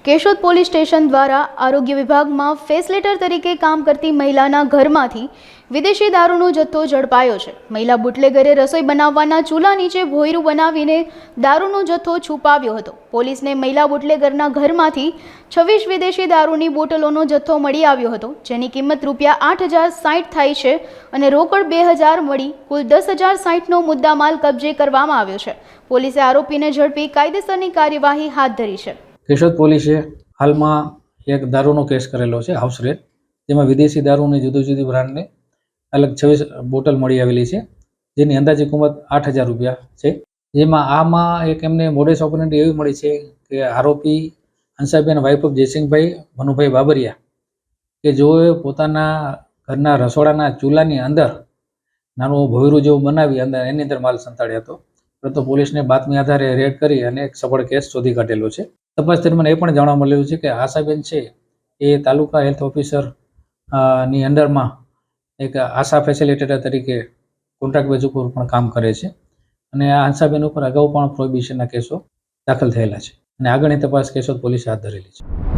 Keshod police station દ્વારા આરોગ્ય વિભાગમાં ફેસિલિટર તરીકે કામ કરતી મહિલાના ઘરમાંથી વિદેશી દારૂનો જથ્થો ઝડપાયો છે। મહિલા બુટલેગરે રસોઈ બનાવવાના ચૂલા નીચે ભોંયરું બનાવીને દારૂનો જથ્થો છુપાવ્યો હતો। પોલીસને મહિલા બુટલેગરના ઘરમાંથી 26 વિદેશી દારૂની બોટલોનો જથ્થો મળી આવ્યો હતો, જેની કિંમત ₹8,060 થાય છે અને રોકડ 2,000 મળી કુલ 10,060નો મુદ્દામાલ કબજે કરવામાં આવ્યો છે। પોલીસે આરોપીને ઝડપી કાયદેસરની કાર્યવાહી હાથ ધરી છે। કેશોદ પોલીસે હાલમાં એક દારૂનો કેસ કરેલો છે, હાઉસ રેડ, જેમાં વિદેશી દારૂની જુદી જુદી બ્રાન્ડની અલગ 26 બોટલ મળી આવેલી છે, જેની અંદાજે કિંમત ₹8,000 છે। જેમાં આમાં એક એમને મોડેસ ઓપરેન્ડી એવી મળી છે કે આરોપી હંસાબેન વાઇફ ઓફ જયસિંહભાઈ ભનુભાઈ બાબરિયા કે જેઓએ પોતાના ઘરના રસોડાના ચૂલાની અંદર નાનું ભોંયરું જેવું બનાવી એની અંદર માલ સંતાડ્યો હતો, પરંતુ પોલીસને બાતમી આધારે રેડ કરી અને એક સફળ કેસ શોધી કાઢેલો છે। તપાસ દરમિયાન એ પણ જાણવા મળેલું છે કે આશાબેન છે એ તાલુકા હેલ્થ ઓફિસર ની અંડરમાં એક આશા ફેસિલિટેટર તરીકે કોન્ટ્રાક્ટ બેઝ ઉપર પણ કામ કરે છે અને આ હંસાબેન ઉપર અગાઉ પણ પ્રોહિબિશનના કેસો દાખલ થયેલા છે અને આગળની તપાસ કેશોદ પોલીસે હાથ ધરેલી છે।